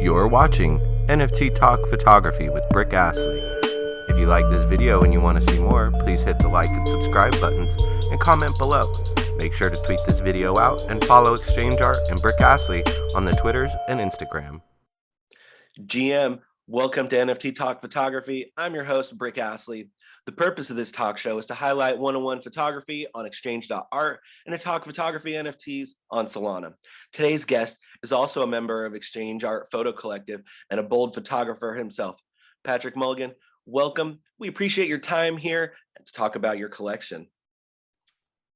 You're watching NFT Talk Photography with Brick Astley. If you like this video and you want to see more, please hit the like and subscribe buttons and comment below. Make sure to tweet this video out and follow Exchange Art and Brick Astley on the Twitters and Instagram. GM, welcome to NFT Talk Photography. I'm your host, Brick Astley. The purpose of this talk show is to highlight one-on-one photography on Exchange.art and to talk photography NFTs on Solana. Today's guest is also a member of Exchange Art Photo Collective and a bold photographer himself. Patrick Mulligan, welcome. We appreciate your time here to talk about your collection.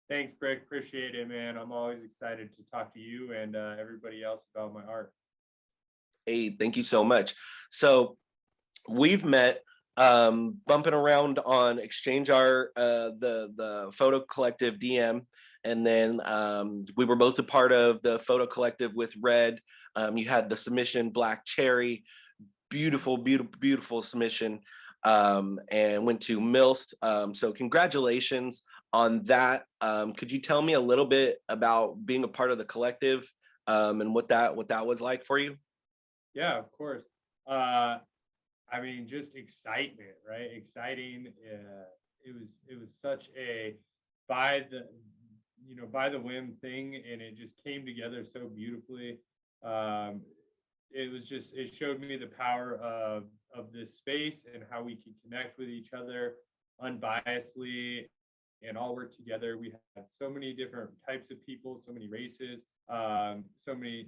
Thanks, Brick. Appreciate it, man. I'm always excited to talk to you and everybody else about my art. Hey, thank you so much. So we've met bumping around on Exchange Art, the Photo Collective DM, and then we were both a part of the Photo Collective with Red. You had the submission Black Cherry, beautiful submission, and went to Milst. So congratulations on that. Could you tell me a little bit about being a part of the collective and what that was like for you? Yeah, of course. I mean, just excitement, right? Exciting. It was such a by the whim thing, and it just came together so beautifully. It showed me the power of this space and how we can connect with each other unbiasedly and all work together. We had so many different types of people, so many races, so many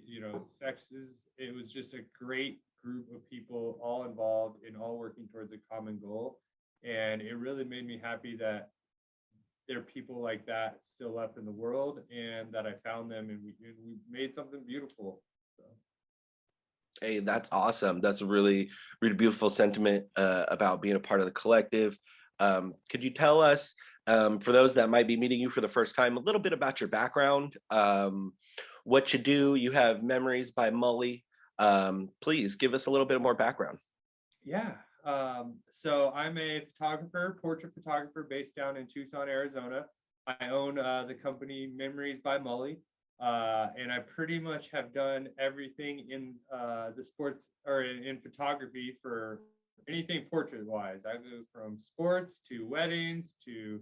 sexes. It was just a great group of people all involved and all working towards a common goal, and it really made me happy that there are people like that still left in the world and that I found them and we made something beautiful. So. Hey, that's awesome. That's a really beautiful sentiment about being a part of the collective. Could you tell us, for those that might be meeting you for the first time, a little bit about your background, what you do? You have Memories by Mully. Please give us a little bit more background. Yeah. So I'm a portrait photographer based down in Tucson, Arizona. I own the company Memories by Mully. And I pretty much have done everything in the sports or in photography for anything portrait wise. I go from sports to weddings to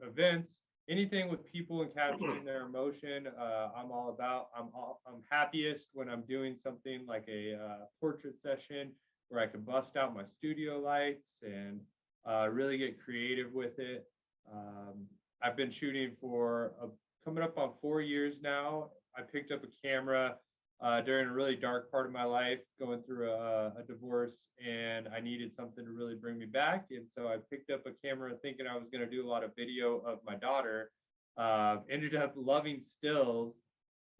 events, anything with people and capturing their emotion. I'm all about. I'm happiest when I'm doing something like a portrait session where I can bust out my studio lights and really get creative with it. I've been shooting for coming up on 4 years now. I picked up a camera during a really dark part of my life, going through a divorce, and I needed something to really bring me back. And so I picked up a camera thinking I was going to do a lot of video of my daughter. Ended up loving stills.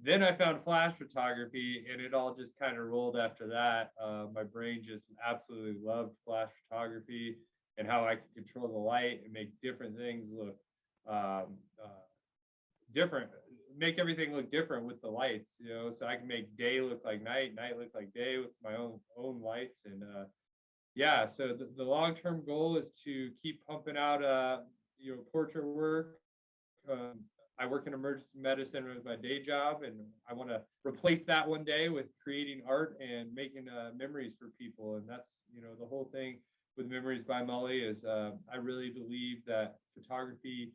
Then I found flash photography, and it all just kind of rolled after that. My brain just absolutely loved flash photography and how I could control the light and make different things look different, make everything look different with the lights, so I can make day look like night look like day with my own lights. And so the long-term goal is to keep pumping out portrait work. I work in emergency medicine as my day job, and I want to replace that one day with creating art and making memories for people. And that's the whole thing with Memories by Mully is I really believe that photography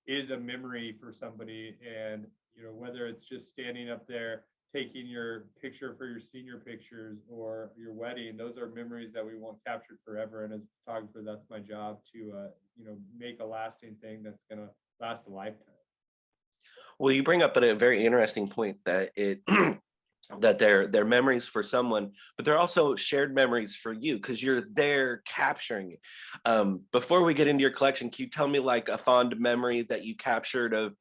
is a memory for somebody, and whether it's just standing up there taking your picture for your senior pictures or your wedding, those are memories that we want captured forever. And as a photographer, that's my job to make a lasting thing that's going to last a lifetime. Well, you bring up a very interesting point that that they're memories for someone, but they're also shared memories for you because you're there capturing it. Before we get into your collection, can you tell me like a fond memory that you captured of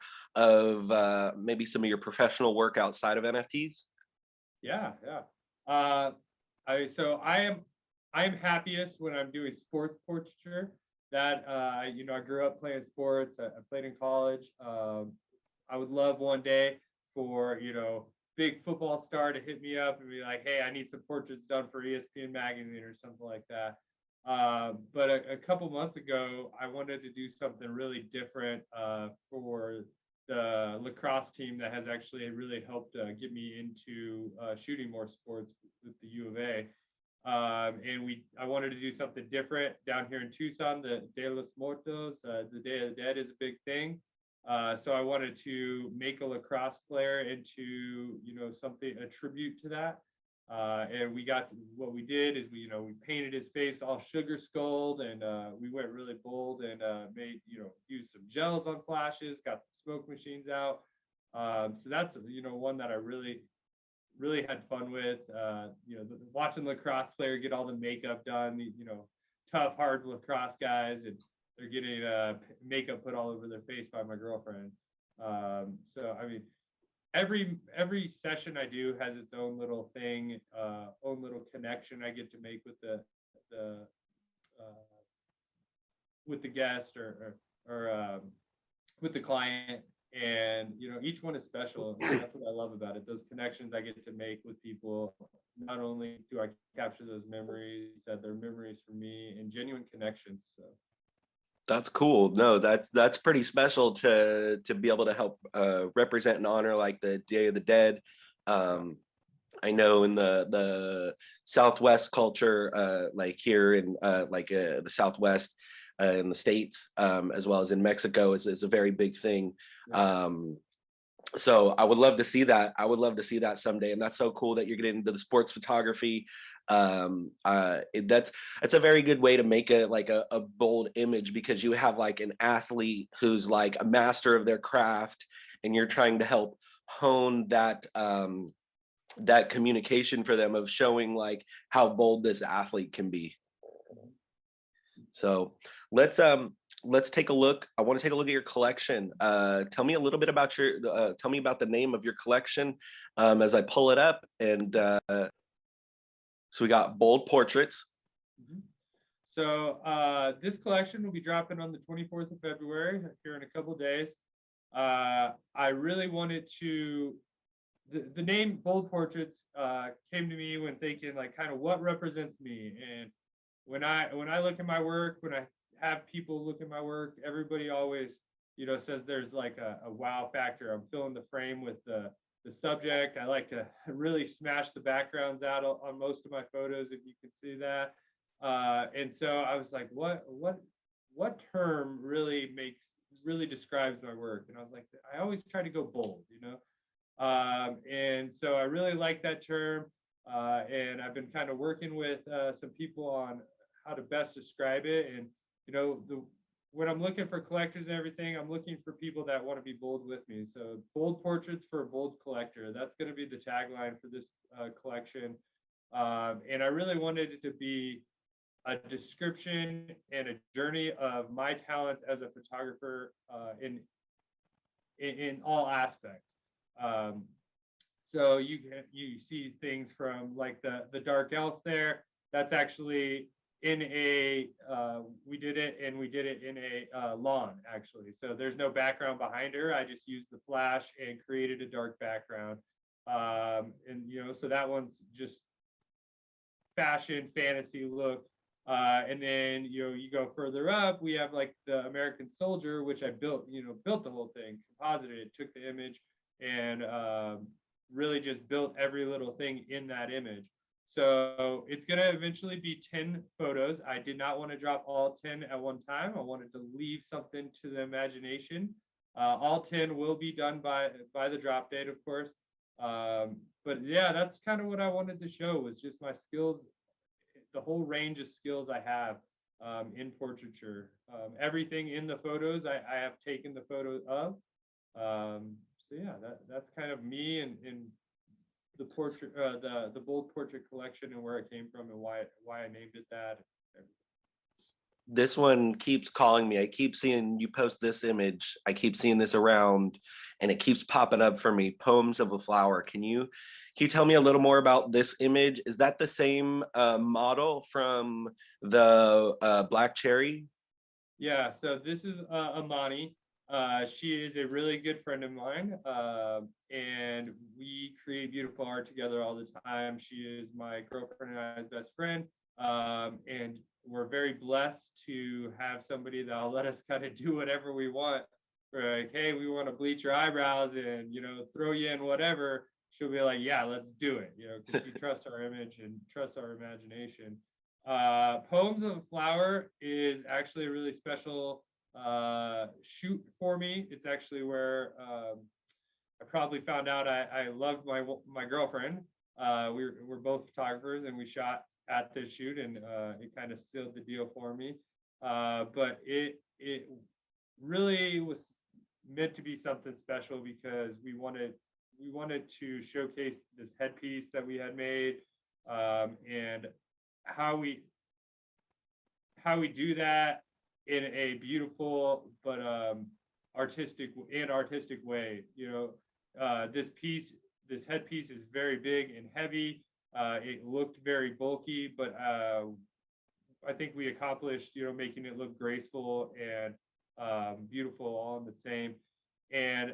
maybe some of your professional work outside of NFTs? Yeah. I'm happiest when I'm doing sports portraiture. That I grew up playing sports. I played in college. I would love one day for big football star to hit me up and be like, hey, I need some portraits done for ESPN magazine or something like that. But a couple months ago, I wanted to do something really different for the lacrosse team that has actually really helped get me into shooting more sports with the U of A. And I wanted to do something different down here in Tucson. The Dia de los Muertos, the Day of the Dead, is a big thing. So I wanted to make a lacrosse player into, something, a tribute to that. And what we did is we painted his face all sugar skulled, and we went really bold and made, used some gels on flashes, got the smoke machines out. So that's, one that I really had fun with. Watching the lacrosse player get all the makeup done, tough, hard lacrosse guys, and they're getting makeup put all over their face by my girlfriend. So I mean, every session I do has its own little thing, own little connection I get to make with the guest or with the client. And each one is special. And that's what I love about it, those connections I get to make with people. Not only do I capture those memories, that they're memories for me and genuine connections. So That's cool. No, that's pretty special to be able to help represent and honor like the Day of the Dead. I know in the Southwest culture, like here in the Southwest in the States, as well as in Mexico, is a very big thing. So I would love to see that. I would love to see that someday. And that's so cool that you're getting into the sports photography. That's a very good way to make a bold image, because you have like an athlete who's like a master of their craft, and you're trying to help hone that that communication for them of showing like how bold this athlete can be. So let's take a look. I want to take a look at your collection. Tell me a little bit about tell me about the name of your collection as I pull it up. And so we got bold portraits. So this collection will be dropping on the 24th of February, here in a couple of days. I really wanted to, the name Bold Portraits came to me when thinking like kind of what represents me. And when I look at my work, when I have people look at my work, everybody always, says there's like a wow factor. I'm filling the frame with the subject. I like to really smash the backgrounds out on most of my photos, if you can see that. And so I was like, what term really describes my work? And I was like, I always try to go bold, and so I really like that term. And I've been kind of working with some people on how to best describe it. And when I'm looking for collectors and everything, I'm looking for people that want to be bold with me. So bold portraits for a bold collector. That's going to be the tagline for this collection. And I really wanted it to be a description and a journey of my talents as a photographer in all aspects. So you see things from like the dark elf there. That's actually in we did it in a lawn, actually. So there's no background behind her. I just used the flash and created a dark background. And so that one's just fashion fantasy look. And then you go further up, we have like the American Soldier, which I built the whole thing, composited it, took the image, and really just built every little thing in that image. So it's going to eventually be 10 photos. I did not want to drop all 10 at one time. I wanted to leave something to the imagination. All 10 will be done by the drop date, of course. But yeah, that's kind of what I wanted to show, was just my skills, the whole range of skills I have in portraiture. Everything in the photos I have taken the photos of. So yeah, that's kind of me and the portrait, the bold portrait collection, and where it came from and why I named it that. This one keeps calling me. I keep seeing you post this image. I keep seeing this around, and it keeps popping up for me. Poems of a Flower. Can you tell me a little more about this image? Is that the same model from the Black Cherry? Yeah. So this is Amani. She is a really good friend of mine, and we create beautiful art together all the time. She is my girlfriend and I's best friend, and we're very blessed to have somebody that'll let us kind of do whatever we want. we're like, hey, we want to bleach your eyebrows and, throw you in whatever, she'll be like, yeah, let's do it, because she trusts our image and trusts our imagination. Poems of a Flower is actually a really special shoot for me. It's actually where I probably found out I loved my girlfriend. We're both photographers, and we shot at this shoot, and it kind of sealed the deal for me. But it really was meant to be something special because we wanted to showcase this headpiece that we had made, and how we do that in a beautiful but artistic way. This headpiece is very big and heavy. It looked very bulky, but I think we accomplished, making it look graceful and beautiful all in the same. And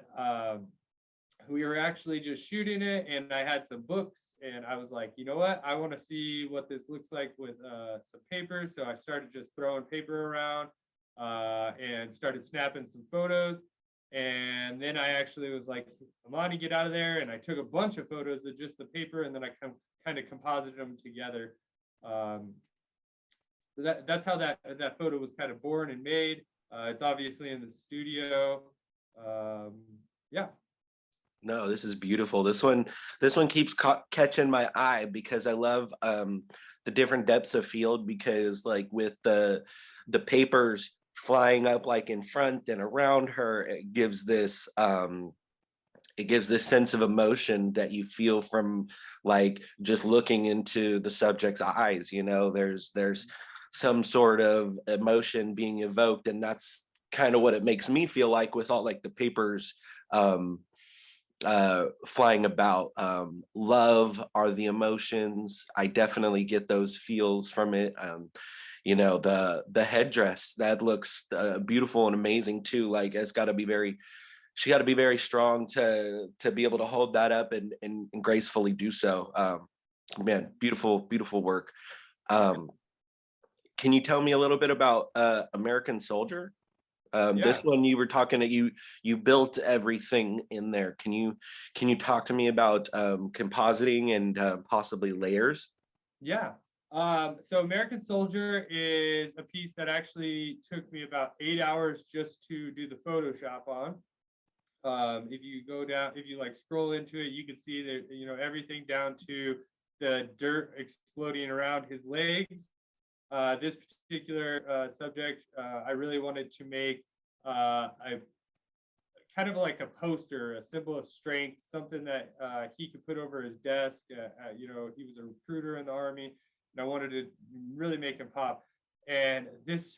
we were actually just shooting it, and I had some books, and I was like, you know what? I want to see what this looks like with some paper. So I started just throwing paper around and started snapping some photos. And then I actually was like, Amani, get out of there. And I took a bunch of photos of just the paper, and then I kind of composited them together. So that's how that photo was kind of born and made. It's obviously in the studio. Yeah. No, this is beautiful. This one keeps catching my eye because I love the different depths of field, because like with the papers flying up like in front and around her, it gives this sense of emotion that you feel from like just looking into the subject's eyes. There's some sort of emotion being evoked, and that's kind of what it makes me feel like with all like the papers flying about. Love are the emotions. I definitely get those feels from it. The headdress that looks beautiful and amazing too. Like she got to be very strong to be able to hold that up and gracefully do so. Man, beautiful work. Can you tell me a little bit about American Soldier? This Yeah. one, you were talking that you built everything in there. Can you talk to me about compositing and possibly layers? Yeah. So American Soldier is a piece that actually took me about 8 hours just to do the Photoshop on. If you like scroll into it, you can see that, everything down to the dirt exploding around his legs. This particular subject, I really wanted to make a kind of like a poster, a symbol of strength, something that he could put over his desk. He was a recruiter in the Army, and I wanted to really make him pop. And this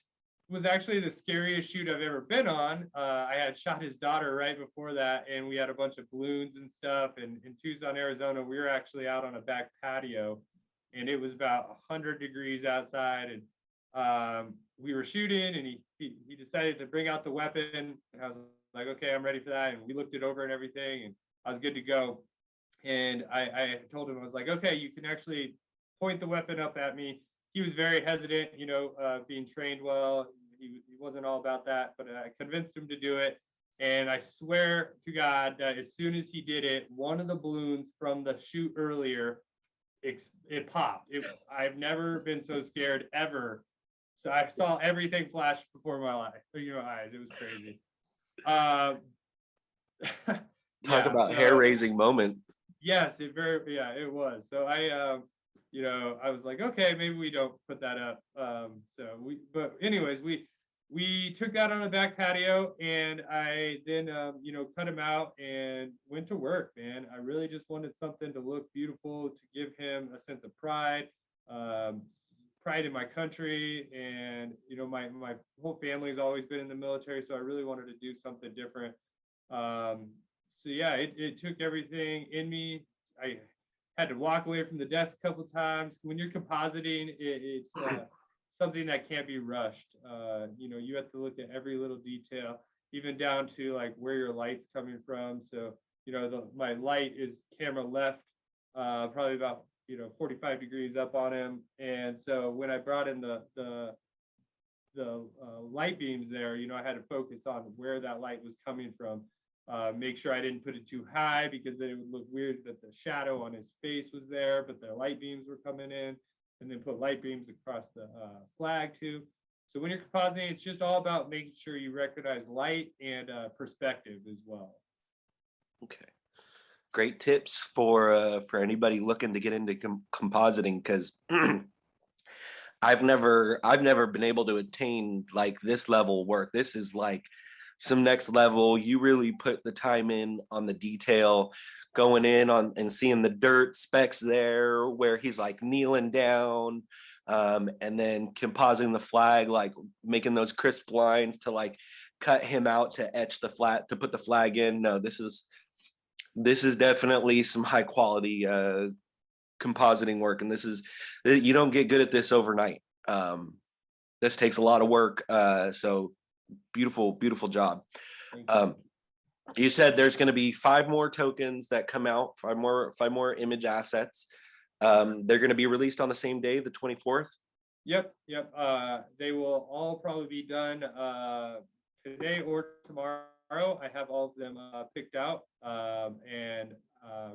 was actually the scariest shoot I've ever been on. I had shot his daughter right before that, and we had a bunch of balloons and stuff. And in Tucson, Arizona, we were actually out on a back patio, and it was about 100 degrees outside. And we were shooting, and he decided to bring out the weapon, and I was like, okay, I'm ready for that. And we looked it over and everything, and I was good to go. And I told him, I was like, okay, you can actually point the weapon up at me. He was very hesitant, being trained well. He wasn't all about that, but I convinced him to do it. And I swear to God that as soon as he did it, one of the balloons from the shoot earlier, it popped. I've never been so scared ever. So I saw everything flash before my eyes. It was crazy. Talk Yeah. about So hair-raising moment. yes, it was. So I was like, okay, maybe we don't put that up. But anyways, we took that on the back patio, and I then, cut him out and went to work, man. I really just wanted something to look beautiful, to give him a sense of pride, pride in my country. And, my whole family's always been in the military, so I really wanted to do something different. So yeah, it took everything in me. I had to walk away from the desk a couple times. When you're compositing, it's something that can't be rushed. You have to look at every little detail, even down to like where your light's coming from. So, my light is camera left, probably about 45 degrees up on him. And so when I brought in the light beams there, I had to focus on where that light was coming from. Make sure I didn't put it too high, because then it would look weird that the shadow on his face was there, but the light beams were coming in, and then put light beams across the flag too. So when you're compositing, it's just all about making sure you recognize light and perspective as well. Okay. Great tips for anybody looking to get into compositing, because I've never been able to attain like this level work. This is like some next level. You really put the time in on the detail, going in on and seeing the dirt specks there where he's like kneeling down, and then compositing the flag, like making those crisp lines to like cut him out to etch the flat to put the flag in. No, this is definitely some high quality compositing work, and you don't get good at this overnight. This takes a lot of work, so beautiful job. You said there's going to be 5 more tokens that come out, 5 more image assets. They're going to be released on the same day, the 24th. Yep. They will all probably be done today or tomorrow. I have all of them picked out and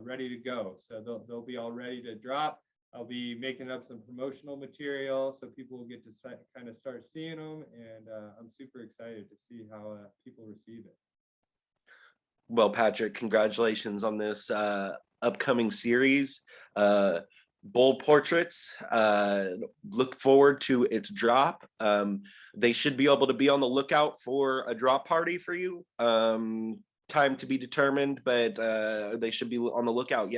ready to go. So they'll be all ready to drop. I'll be making up some promotional material so people will get to kind of start seeing them, and I'm super excited to see how people receive it. Well, Patrick, congratulations on this upcoming series, Bold Portraits. Look forward to its drop. They should be able to be on the lookout for a drop party for you. Time to be determined, but they should be on the lookout.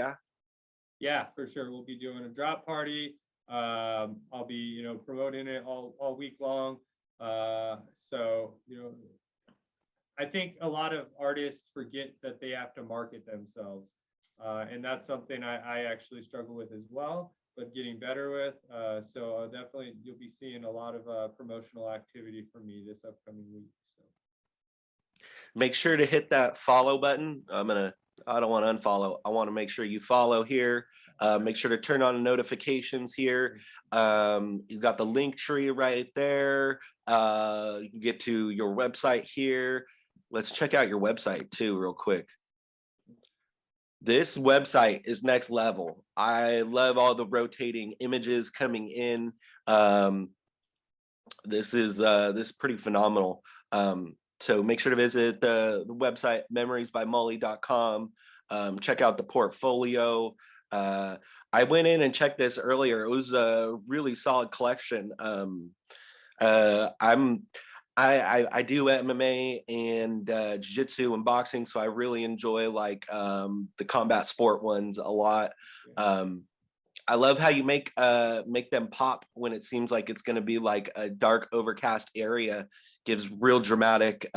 Yeah, for sure. We'll be doing a drop party. I'll be, promoting it all week long. So, I think a lot of artists forget that they have to market themselves. And that's something I actually struggle with as well, but getting better with. So definitely you'll be seeing a lot of promotional activity from me this upcoming week. So make sure to hit that follow button. I don't want to unfollow. I want to make sure you follow here. Make sure to turn on notifications here. You've got the link tree right there. You can get to your website here. Let's check out your website too real quick. This website is next level. I love all the rotating images coming in. This is pretty phenomenal. So make sure to visit the website memoriesbymully.com. Check out the portfolio. I went in and checked this earlier. It was a really solid collection. I do MMA and jiu-jitsu and boxing, so I really enjoy like the combat sport ones a lot. I love how you make them pop when it seems like it's going to be like a dark overcast area. Gives real dramatic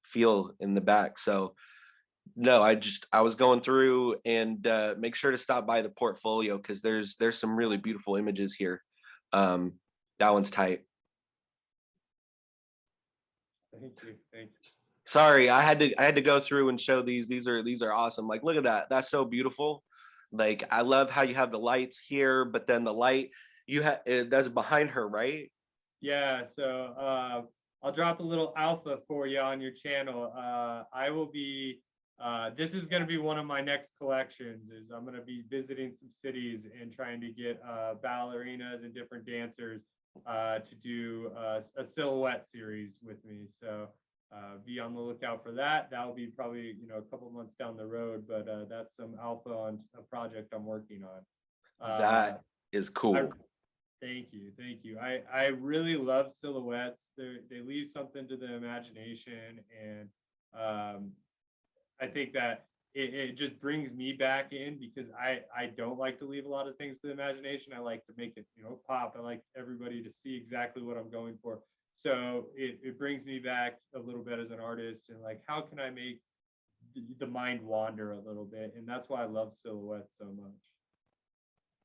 feel in the back. So no, I was going through, and make sure to stop by the portfolio, because there's some really beautiful images here. That one's tight. thank you. Sorry, I had to go through and show these. These are awesome. Like, look at that. That's so beautiful. Like, I love how you have the lights here, but then the light that's behind her, right? Yeah. So I'll drop a little alpha for you on your channel. I will be. This is going to be one of my next collections. I'm going to be visiting some cities and trying to get ballerinas and different dancers to do a silhouette series with me. So be on the lookout for that. That will be probably a couple months down the road, but that's some alpha on a project I'm working on. That is cool. Thank you. I really love silhouettes. They leave something to the imagination, and I think that it just brings me back in, because I don't like to leave a lot of things to the imagination. I like to make it pop. I like everybody to see exactly what I'm going for. So it brings me back a little bit as an artist, and like, how can I make the mind wander a little bit? And that's why I love silhouettes so much.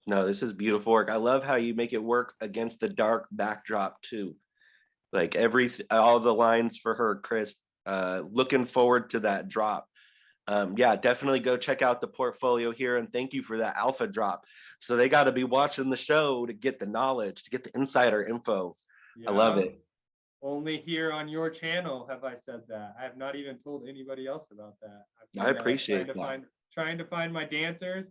No, this is beautiful work. I love how you make it work against the dark backdrop too. Like all the lines for her crisp. Looking forward to that drop. Yeah, definitely go check out the portfolio here, and thank you for that alpha drop. So they got to be watching the show to get the knowledge, to get the insider info. Yeah. I love it. only here on your channel have I said that. I have not even told anybody else about that. I've I been appreciate that. trying to find my dancers.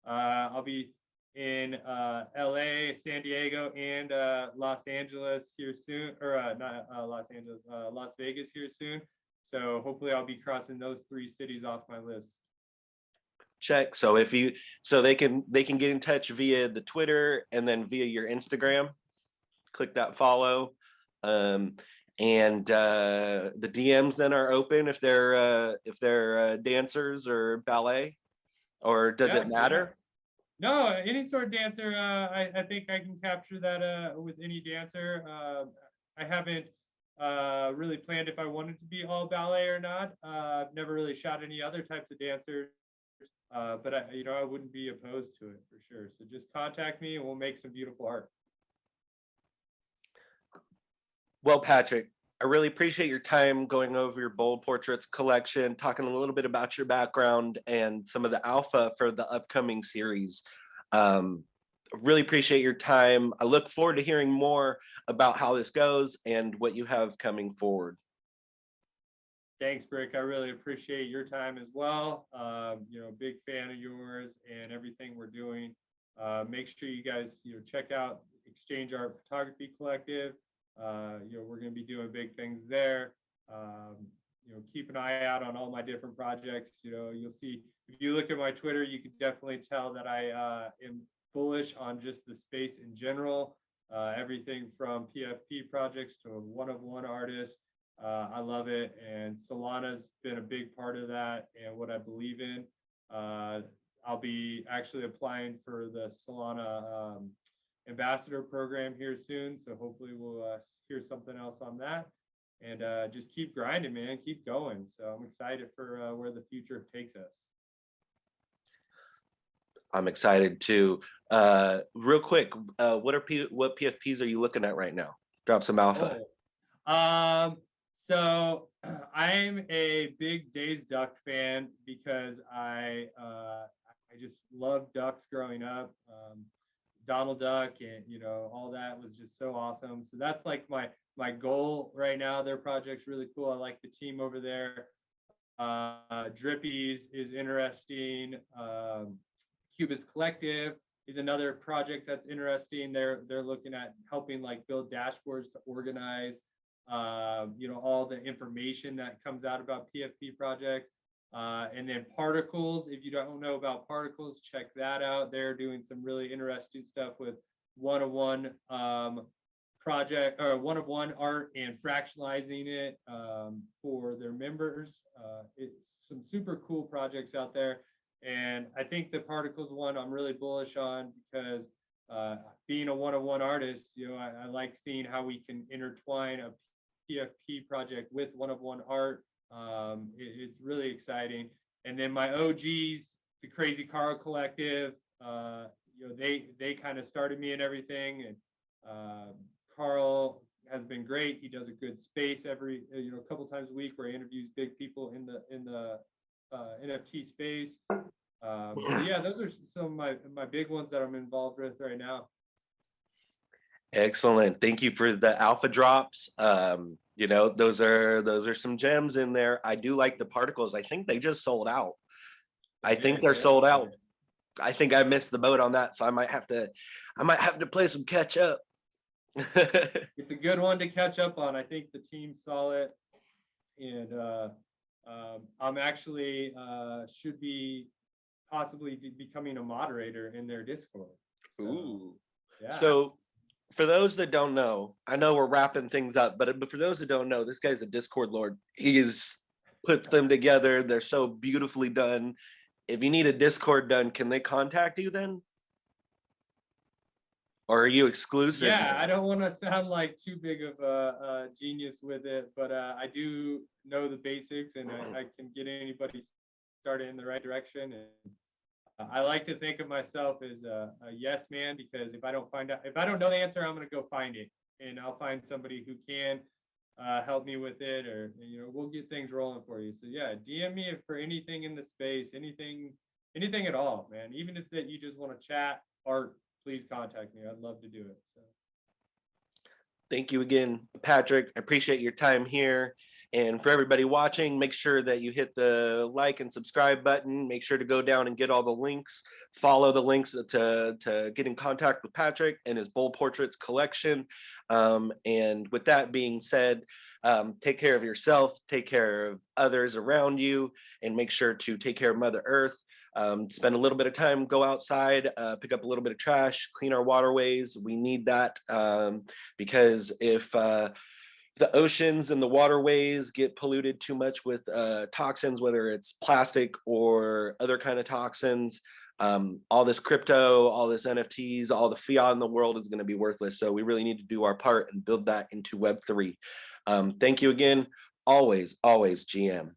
I'll be in LA, San Diego, and Los Angeles here soon, or not Los Angeles, Las Vegas here soon. So hopefully I'll be crossing those 3 cities off my list. Check. So if you, so they can get in touch via the Twitter and then via your Instagram. Click that follow. And the DMs then are open if they're dancers or ballet, or does it matter? No, any sort of dancer. I think I can capture that with any dancer. I haven't really planned if I wanted to be all ballet or not. I've never really shot any other types of dancers, but I wouldn't be opposed to it for sure. So just contact me and we'll make some beautiful art. Well, Patrick, I really appreciate your time going over your bold portraits collection, talking a little bit about your background and some of the alpha for the upcoming series. Really appreciate your time. I look forward to hearing more about how this goes and what you have coming forward. Thanks, Brick. I really appreciate your time as well. Big fan of yours and everything we're doing. Make sure you guys, check out Exchange Art Photography Collective. We're going to be doing big things there. Keep an eye out on all my different projects. You'll see, if you look at my Twitter, you can definitely tell that I am bullish on just the space in general. Everything from PFP projects to one-of-one artists. I love it, and Solana's been a big part of that and what I believe in. I'll be actually applying for the Solana ambassador program here soon, so hopefully we'll hear something else on that, and just keep grinding, man, keep going. So I'm excited for where the future takes us. I'm excited too. Real quick, what PFPs are you looking at right now? Drop some alpha. So I'm a big Days Duck fan because I just loved ducks growing up. Donald Duck and all that was just so awesome. So that's like my goal right now. Their project's really cool. I like the team over there. Drippies is interesting. Cubist Collective is another project that's interesting. They're looking at helping like build dashboards to organize all the information that comes out about PFP projects. And then Particles, if you don't know about Particles, check that out. They're doing some really interesting stuff with one-of-one project, or one-of-one art, and fractionalizing it for their members. It's some super cool projects out there. And I think the Particles one I'm really bullish on because being a one-of-one artist, I like seeing how we can intertwine a PFP project with one-of-one art. It's really exciting. And then my OGs, the Crazy Carl Collective, they kind of started me and everything. And Carl has been great. He does a good space every a couple times a week where he interviews big people in the NFT space. Yeah, those are some of my big ones that I'm involved with right now. Excellent. Thank you for the alpha drops. Those are some gems in there. I do like the Particles. I think they just sold out. I think they're sold out. I think I missed the boat on that, so I might have to play some catch up. It's a good one to catch up on. I think the team saw it, and I'm actually should be possibly becoming a moderator in their Discord. So, ooh. Yeah. So for those that don't know, I know we're wrapping things up, but for those that don't know, this guy's a Discord lord. He has put them together. They're so beautifully done. If you need a Discord done, can they contact you then? Or are you exclusive? Yeah, I don't want to sound like too big of a genius with it, but I do know the basics, and I can get anybody started in the right direction. And I like to think of myself as a yes man, because if I don't know the answer, I'm going to go find it, and I'll find somebody who can help me with it, or we'll get things rolling for you. So yeah, DM me for anything in the space, anything at all, man. Even if that you just want to chat art, please contact me. I'd love to do it. So Thank you again, Patrick. I appreciate your time here. And for everybody watching, make sure that you hit the like and subscribe button. Make sure to go down and get all the links. Follow the links to get in contact with Patrick and his Bold Portraits collection. And with that being said, take care of yourself, take care of others around you, and make sure to take care of Mother Earth. Spend a little bit of time, go outside, pick up a little bit of trash, clean our waterways. We need that because if the oceans and the waterways get polluted too much with toxins, whether it's plastic or other kind of toxins, all this crypto, all this NFTs, all the fiat in the world is going to be worthless. So we really need to do our part and build that into Web3. Thank you again. Always, always GM.